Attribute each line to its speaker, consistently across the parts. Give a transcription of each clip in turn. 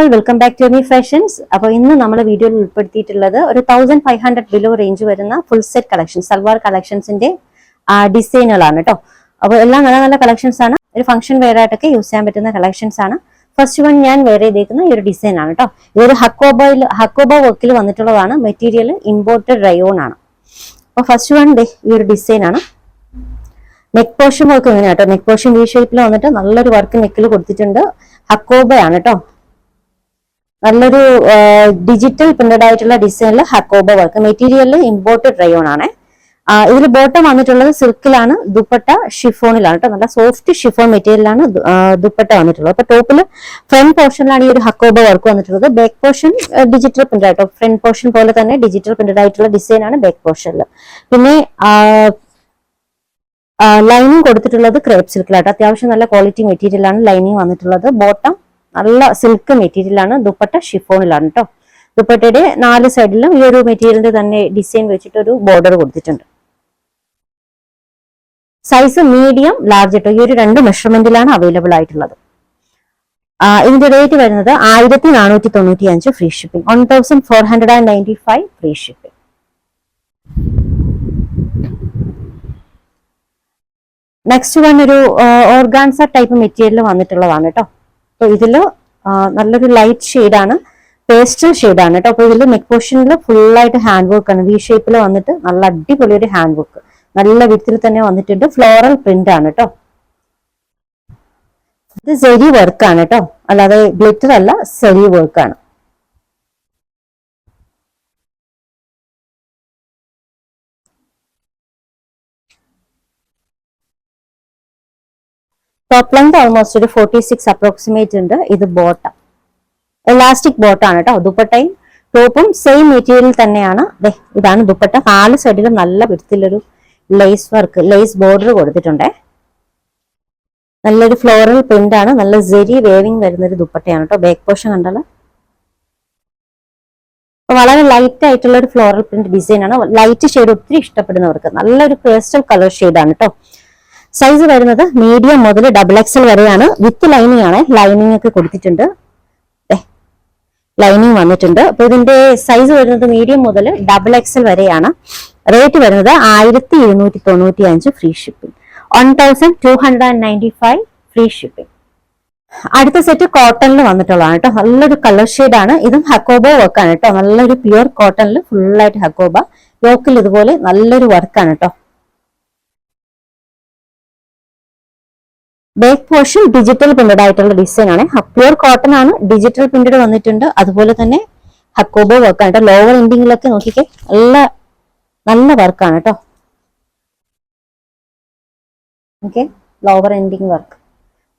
Speaker 1: all, welcome back to Yummy Fashions. അപ്പോൾ ഇന്ന് നമ്മുടെ വീഡിയോയിൽ ഉൾപ്പെടുത്തിയിട്ടുള്ളത് ഒരു 1500 ബിലോ റേഞ്ച് വരുന്ന ഫുൾ സെറ്റ് കളക്ഷൻ സൽവാർ കളക്ഷൻസിന്റെ ഡിസൈനുകളാണ് കേട്ടോ. അപ്പോൾ എല്ലാം നല്ല നല്ല കളക്ഷൻസ് ആണ്. ഒരു ഫംഗ്ഷൻ വെയർ ആയിട്ടൊക്കെ യൂസ് ചെയ്യാൻ പറ്റുന്ന കളക്ഷൻസ് ആണ്. ഫസ്റ്റ് വൺ ഞാൻ വെയർ ചെയ്തേക്കുന്ന ഈ ഒരു ഡിസൈൻ ആണ് കേട്ടോ. ഇതൊരു ഹക്കോബ വർക്കിൽ വന്നിട്ടുള്ളതാണ്. മെറ്റീരിയൽ ഇമ്പോർട്ടഡ് റയോൺ ആണ്. അപ്പോൾ ഫസ്റ്റ് വൺ ഈ ഒരു ഡിസൈൻ ആണ്. നെക്ക് പോർഷൻ വർക്ക് ഇങ്ങനെയാണ് കേട്ടോ. നെക്ക് പോർഷൻ വി ഷേപ്പിൽ വന്നിട്ട് നല്ലൊരു വർക്ക് നെക്കിൽ കൊടുത്തിട്ടുണ്ട്. ഹക്കോബയാണ് കേട്ടോ. നല്ലൊരു ഡിജിറ്റൽ പ്രിന്റഡ് ആയിട്ടുള്ള ഡിസൈനിൽ hakoba work. Material imported rayon ആണ്. ഇതിൽ ബോട്ടം വന്നിട്ടുള്ളത് സിൽക്കിലാണ്, ദുപ്പട്ട ഷിഫോണിലാണ് കേട്ടോ. നല്ല സോഫ്റ്റ് ഷിഫോൺ മെറ്റീരിയലാണ് ദുപ്പട്ട വന്നിട്ടുള്ളത്. അപ്പൊ ടോപ്പിൽ ഫ്രണ്ട് പോർഷനിലാണ് ഈ ഒരു ഹക്കോബ വർക്ക് വന്നിട്ടുള്ളത്. ബാക്ക് പോർഷൻ ഡിജിറ്റൽ പ്രിന്റഡ് ആയിട്ടോ. ഫ്രണ്ട് പോർഷൻ പോലെ തന്നെ ഡിജിറ്റൽ പ്രിന്റഡ് ആയിട്ടുള്ള ഡിസൈൻ ആണ് ബാക്ക് പോർഷനിൽ. പിന്നെ ലൈനിങ് കൊടുത്തിട്ടുള്ളത് ക്രേപ്പ് സിൽക്കിലാട്ടോ. അത്യാവശ്യം നല്ല ക്വാളിറ്റി മെറ്റീരിയൽ ആണ് ലൈനിങ് വന്നിട്ടുള്ളത്. ബോട്ടം നല്ല സിൽക്ക് മെറ്റീരിയൽ ആണ്. ദുപ്പട്ട ഷിഫോണിലാണ് കേട്ടോ. ദുപ്പട്ടയുടെ 4 സൈഡിലും ഈ ഒരു മെറ്റീരിയലിന്റെ തന്നെ ഡിസൈൻ വെച്ചിട്ടൊരു ബോർഡർ കൊടുത്തിട്ടുണ്ട്. സൈസ് മീഡിയം ലാർജ് കേട്ടോ. ഈ ഒരു 2 മെഷർമെന്റിലാണ് അവൈലബിൾ ആയിട്ടുള്ളത്. ഇതിന്റെ റേറ്റ് വരുന്നത് 1495 free shipping, 1495 free shipping. Next one ഒരു ഓർഗാൻസ ടൈപ്പ് മെറ്റീരിയൽ വന്നിട്ടുള്ളതാണ് കേട്ടോ. അപ്പൊ ഇതില് നല്ലൊരു ലൈറ്റ് ഷെയ്ഡാണ്, പേസ്റ്റൽ ഷെയ്ഡാണ് കേട്ടോ. അപ്പൊ ഇതിൽ നെക്ക് പോർഷനിൽ ഫുൾ ആയിട്ട് ഹാൻഡ് വർക്ക് ആണ്. വി ഷേപ്പിൽ വന്നിട്ട് നല്ല അടിപൊളി ഒരു ഹാൻഡ് വർക്ക്, നല്ല വിധത്തിൽ തന്നെ വന്നിട്ടുണ്ട്. ഫ്ലോറൽ പ്രിന്റ് ആണ് കേട്ടോ. ഇത് സെരി വർക്ക് ആണ് കേട്ടോ, അല്ലാതെ ഗ്ലിറ്റർ അല്ല, സെരി വർക്ക് ആണ്. ടോപ്പ് ലെങ്ത് ഓൾമോസ്റ്റ് ഒരു 46 അപ്രോക്സിമേറ്റ് ഉണ്ട്. ഇത് ബോട്ടം, എലാസ്റ്റിക് ബോട്ടാണ് കേട്ടോ. ദുപ്പട്ടയും ടോപ്പും സെയിം മെറ്റീരിയൽ തന്നെയാണ്. ഇതാണ് ദുപ്പട്ട. 4 സൈഡിലും നല്ല വിധത്തിലൊരു ലേസ് വർക്ക്, ലേസ് ബോർഡർ കൊടുത്തിട്ടുണ്ട്. നല്ലൊരു ഫ്ലോറൽ പ്രിന്റ് ആണ്. നല്ല സെരി വേവിങ് വരുന്നൊരു ദുപ്പട്ടയാണ് കേട്ടോ. ബാക്ക് പോർഷൻ കണ്ടല്ലോ. വളരെ ലൈറ്റ് ആയിട്ടുള്ള ഒരു ഫ്ലോറൽ പ്രിന്റ് ഡിസൈൻ ആണ്. ലൈറ്റ് ഷെയ്ഡ് ഒത്തിരി ഇഷ്ടപ്പെടുന്നവർക്ക് നല്ലൊരു പേസ്റ്റൽ കളർ ഷെയ്ഡാണ് കേട്ടോ. സൈസ് വരുന്നത് മീഡിയം മുതൽ XXL വരെയാണ്. വിത്ത് ലൈനിങ് ആണ്. ലൈനിങ് ഒക്കെ കൊടുത്തിട്ടുണ്ട്, ലൈനിങ് വന്നിട്ടുണ്ട്. അപ്പൊ ഇതിന്റെ സൈസ് വരുന്നത് മീഡിയം മുതൽ XXL വരെയാണ്. റേറ്റ് വരുന്നത് 1295 ഫ്രീ ഷിപ്പിംഗ്, 1295 ഫ്രീ ഷിപ്പിംഗ്. അടുത്ത സെറ്റ് കോട്ടണിൽ വന്നിട്ടുള്ളതാണ് കേട്ടോ. നല്ലൊരു കളർ ഷെയ്ഡാണ്. ഇതും ഹക്കോബ വർക്കാണ് കേട്ടോ. നല്ലൊരു പ്യുവർ കോട്ടണിൽ ഫുള്ളായിട്ട് ഹക്കോബ. യോക്കിൽ ഇതുപോലെ നല്ലൊരു വർക്കാണ് കേട്ടോ. ബാക്ക് പോർഷൻ ഡിജിറ്റൽ പ്രിന്റഡ് ആയിട്ടുള്ള ഡിസൈൻ ആണ്. പ്യുവർ കോട്ടൺ ആണ്, ഡിജിറ്റൽ പ്രിന്റഡ് വന്നിട്ടുണ്ട്. അതുപോലെ തന്നെ ഹക്കോബ വർക്കാണ് കേട്ടോ. ലോവർ എൻഡിങ്ങിലൊക്കെ നോക്കിക്കേ, നല്ല വർക്കാണ് കേട്ടോ. Okay, lower ending work.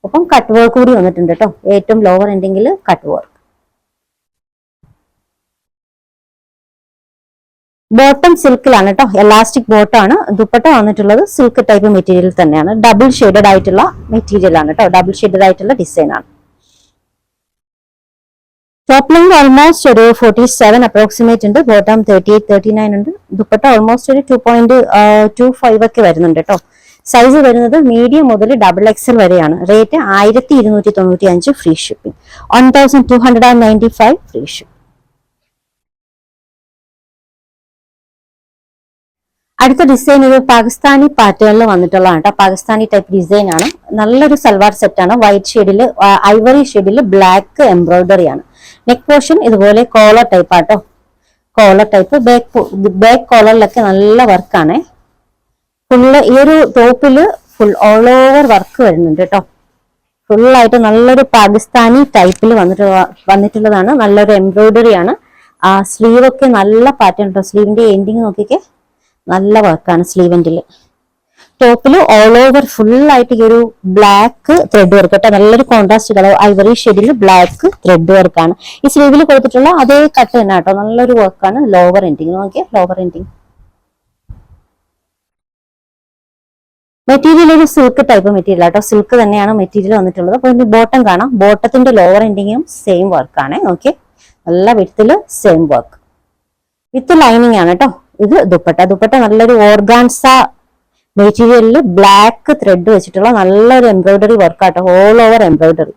Speaker 1: ഒപ്പം കട്ട് വർക്ക് കൂടി വന്നിട്ടുണ്ട് കേട്ടോ. ഏറ്റവും ലോവർ എൻഡിങ്ങിൽ കട്ട് വർക്ക്. ബോട്ടം സിൽക്കിലാണ് കേട്ടോ. എലാസ്റ്റിക് ബോട്ടാണ്. ദുപ്പട്ട വന്നിട്ടുള്ളത് സിൽക്ക് ടൈപ്പ് മെറ്റീരിയൽ തന്നെയാണ്. ഡബിൾ ഷെയ്ഡഡ് ആയിട്ടുള്ള മെറ്റീരിയൽ ആണ് കേട്ടോ. ഡബിൾ ഷെയ്ഡഡ് ആയിട്ടുള്ള ഡിസൈൻ ആണ്. ടോപ്പ് ലെങ്ത് ഓൾമോസ്റ്റ് ഒരു 47 അപ്രോക്സിമേറ്റ് ഉണ്ട്. ബോട്ടം 38, 39 ഉണ്ട്. ദുപ്പട്ട ഓൾമോസ്റ്റ് ഒരു 2.25 ഒക്കെ വരുന്നുണ്ട് കേട്ടോ. സൈസ് വരുന്നത് മീഡിയം മുതൽ XXL വരെയാണ്. Rate 1295 free shipping, 1295 free shipping. അടുത്ത ഡിസൈൻ ഒരു പാകിസ്ഥാനി പാറ്റേണിൽ വന്നിട്ടുള്ളതാണ് കേട്ടോ. പാകിസ്ഥാനി ടൈപ്പ് ഡിസൈൻ ആണ്. നല്ലൊരു സൽവാർ സെറ്റ് ആണ്. വൈറ്റ് ഷെയ്ഡിൽ, ഐവറി ഷെയ്ഡിൽ ബ്ലാക്ക് എംബ്രോയിഡറി ആണ്. നെക്ക് പോർഷൻ ഇതുപോലെ കോളർ ടൈപ്പ് ആട്ടോ. Collar type. ബാക്ക് കോളറിലൊക്കെ നല്ല വർക്കാണ്. ഫുള്ള് ഈ ഒരു ടോപ്പില് ഫുൾ ഓൾ ഓവർ വർക്ക് വരുന്നുണ്ട് കേട്ടോ. ഫുള്ളായിട്ട് നല്ലൊരു പാകിസ്ഥാനി ടൈപ്പിൽ വന്നിട്ടുള്ളതാണ്. നല്ലൊരു എംബ്രോയിഡറി ആണ്. സ്ലീവ് ഒക്കെ നല്ല പാറ്റേൺ കേട്ടോ. സ്ലീവിന്റെ എൻഡിങ് നോക്കിക്കേ, നല്ല വർക്കാണ് സ്ലീവെന്റില്. ടോപ്പില് ഓൾ ഓവർ ഫുൾ ആയിട്ട് ഈ ഒരു ബ്ലാക്ക് ത്രെഡ് വർക്ക് കേട്ടോ. നല്ലൊരു കോൺട്രാസ്റ്റ് കളർ ഐവറി ഷെയ്ഡിൽ ബ്ലാക്ക് ത്രെഡ് വർക്കാണ്. ഈ സ്ലീവിൽ കൊടുത്തിട്ടുള്ള അതേ കട്ട് തന്നെ കേട്ടോ. നല്ലൊരു വർക്കാണ്. ലോവർ എൻഡിങ് നോക്കിയേ, ലോവർ എൻഡിങ്. മെറ്റീരിയൽ ഒരു സിൽക്ക് ടൈപ്പ് മെറ്റീരിയൽ ആട്ടോ. സിൽക്ക് തന്നെയാണ് മെറ്റീരിയൽ വന്നിട്ടുള്ളത്. അപ്പൊ ഇനി ബോട്ടം കാണാം. ബോട്ടത്തിന്റെ ലോവർ എൻഡിങ്ങും സെയിം വർക്കാണ്. ഓക്കെ, നല്ല വിഡ്ത്തില് സെയിം വർക്ക് വിത്ത് ലൈനിങ് ആണ് കേട്ടോ. ഇത് ദുപ്പട്ട. ദുപ്പട്ട നല്ലൊരു ഓർഗാൻസ മെറ്റീരിയലിൽ ബ്ലാക്ക് ത്രെഡ് വെച്ചിട്ടുള്ള നല്ലൊരു എംബ്രോയിഡറി വർക്കാട്ടോ. All over embroidery.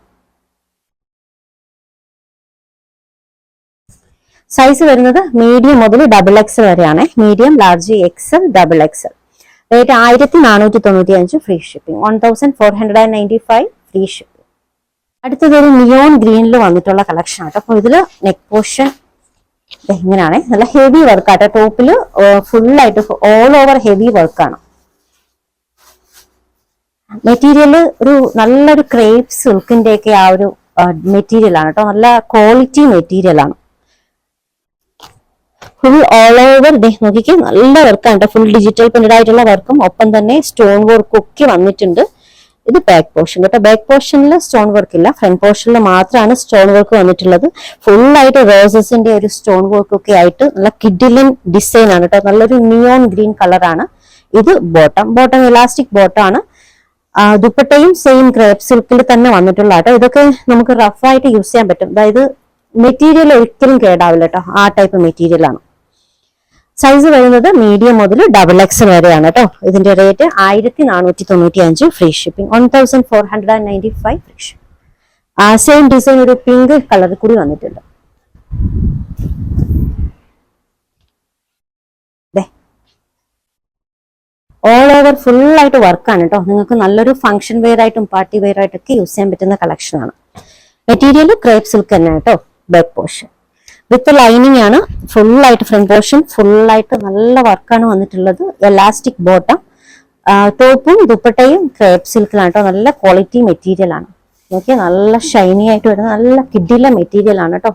Speaker 1: സൈസ് വരുന്നത് മീഡിയം മുതൽ XXL വരെയാണ്. Medium, large, XL, XXL. Rate 1495 free shipping. 1495 free shipping. അടുത്തത് ഒരു നിയോൺ ഗ്രീനിൽ വന്നിട്ടുള്ള കളക്ഷൻ ആട്ടോ. അപ്പൊ ഇതില് നെക്ക് പോർഷൻ ഇങ്ങനെയാണ്, നല്ല ഹെവി വർക്കാട്ടോ. ടോപ്പില് ഫുള്ളായിട്ട് ഓൾ ഓവർ ഹെവി വർക്കാണ്. മെറ്റീരിയൽ ഒരു നല്ലൊരു ക്രേപ്പ് സിൽക്കിന്റെ ഒക്കെ ആ ഒരു മെറ്റീരിയൽ ആണ് കേട്ടോ. നല്ല ക്വാളിറ്റി മെറ്റീരിയൽ ആണ്. ഫുൾ ഓൾ ഓവർ നോക്കിക്കേ, നല്ല വർക്കാണ് കേട്ടോ. ഫുൾ ഡിജിറ്റൽ പ്രിന്റഡ് ആയിട്ടുള്ള വർക്കും ഒപ്പം തന്നെ സ്റ്റോൺ വർക്കും ഒക്കെ വന്നിട്ടുണ്ട്. ഇത് ബാക്ക് പോർഷൻ കേട്ടോ. ബാക്ക് പോർഷനിൽ സ്റ്റോൺ വർക്ക് ഇല്ല, ഫ്രണ്ട് പോർഷനിൽ മാത്രമാണ് സ്റ്റോൺ വർക്ക് വന്നിട്ടുള്ളത്. ഫുള്ളായിട്ട് റോസസിന്റെ ഒരു സ്റ്റോൺ വർക്ക് ഒക്കെ ആയിട്ട് നല്ല കിഡിലൻ ഡിസൈൻ ആണ് കേട്ടോ. നല്ലൊരു നിയോൺ ഗ്രീൻ കളറാണ്. ഇത് ബോട്ടം ഇലാസ്റ്റിക് ബോട്ടാണ്. ദുപ്പട്ടയും സെയിം ക്രേപ്പ് സിൽക്കിൽ തന്നെ വന്നിട്ടുള്ള കേട്ടോ. ഇതൊക്കെ നമുക്ക് റഫായിട്ട് യൂസ് ചെയ്യാൻ പറ്റും. അതായത് മെറ്റീരിയൽ ഒരിക്കലും കേടാവില്ല കേട്ടോ. ആ ടൈപ്പ് മെറ്റീരിയൽ ആണ്. സൈസ് വരുന്നത് മീഡിയം മുതൽ XXL വരെയാണ് കേട്ടോ. ഇതിന്റെ rate 1495 free shipping. 1495 free shipping. Same design ഒരു പിങ്ക് കളറിൽ കൂടി വന്നിട്ടുണ്ട്. ഓൾ ഓവർ ഫുൾ ആയിട്ട് വർക്കാണ് കേട്ടോ. നിങ്ങൾക്ക് നല്ലൊരു ഫംഗ്ഷൻ വെയർ ആയിട്ടും പാർട്ടി വെയർ ആയിട്ടൊക്കെ യൂസ് ചെയ്യാൻ പറ്റുന്ന കളക്ഷൻ ആണ്. മെറ്റീരിയൽ ക്രേപ്പ് സിൽക്ക് തന്നെ കേട്ടോ. ബാക്ക് പോർഷൻ വിത്ത് ലൈനിങ് ആണ്. ഫുള്ളായിട്ട് ഫ്രണ്ട് പോർഷൻ ഫുള്ളായിട്ട് നല്ല വർക്കാണ് വന്നിട്ടുള്ളത്. എലാസ്റ്റിക് ബോട്ടം, ടോപ്പും ദുപ്പട്ടയും ക്രേപ്പ് സിൽക്കിലാണ് കേട്ടോ. നല്ല ക്വാളിറ്റി മെറ്റീരിയൽ ആണ്. നോക്കിയാൽ നല്ല ഷൈനി ആയിട്ട് വരുന്ന നല്ല കിഡിലെ മെറ്റീരിയൽ ആണ് കേട്ടോ.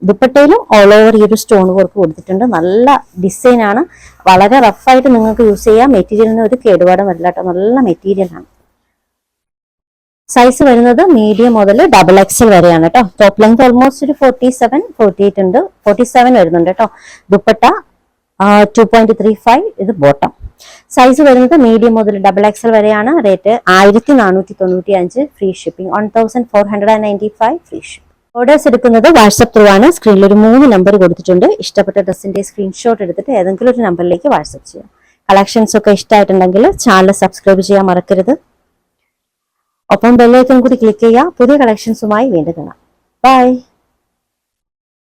Speaker 1: ദുപ്പട്ടയിലും ഓൾ ഓവർ ഈ ഒരു സ്റ്റോൺ വർക്ക് കൊടുത്തിട്ടുണ്ട്. നല്ല ഡിസൈൻ ആണ്. വളരെ റഫായിട്ട് നിങ്ങൾക്ക് യൂസ് ചെയ്യാം. മെറ്റീരിയലിന് ഒരു കേടുപാടും വരില്ല കേട്ടോ. നല്ല മെറ്റീരിയൽ ആണ്. സൈസ് വരുന്നത് മീഡിയം മുതൽ XXL വരെയാണ് കേട്ടോ. ടോപ്പ് ലെങ്ത് ഓൾമോസ്റ്റ് ഒരു 47-48 ഉണ്ട്. 47 വരുന്നുണ്ട് കേട്ടോ. ദുപ്പട്ട 2.35. ഇത് ബോട്ടം. സൈസ് വരുന്നത് മീഡിയം മുതൽ XXL വരെയാണ്. Rate 1495 free shipping. 1495 free shipping. Orders എടുക്കുന്നത് വാട്സ്ആപ്പ് ത്രൂ ആണ്. സ്ക്രീനിൽ ഒരു 3 നമ്പർ കൊടുത്തിട്ടുണ്ട്. ഇഷ്ടപ്പെട്ട ഡ്രസ്സിന്റെ സ്ക്രീൻഷോട്ട് എടുത്തിട്ട് ഏതെങ്കിലും ഒരു നമ്പറിലേക്ക് വാട്സ്ആപ്പ് ചെയ്യാം. കളക്ഷൻസ് ഒക്കെ ഇഷ്ടമായിട്ടുണ്ടെങ്കിൽ ചാനൽ സബ്സ്ക്രൈബ് ചെയ്യാൻ മറക്കരുത്. ഒപ്പം ബെല്ലൈക്കൺ കൂടി ക്ലിക്ക് ചെയ്യുക. പുതിയ കളക്ഷൻസുമായി വീണ്ടും കാണാം. ബൈ.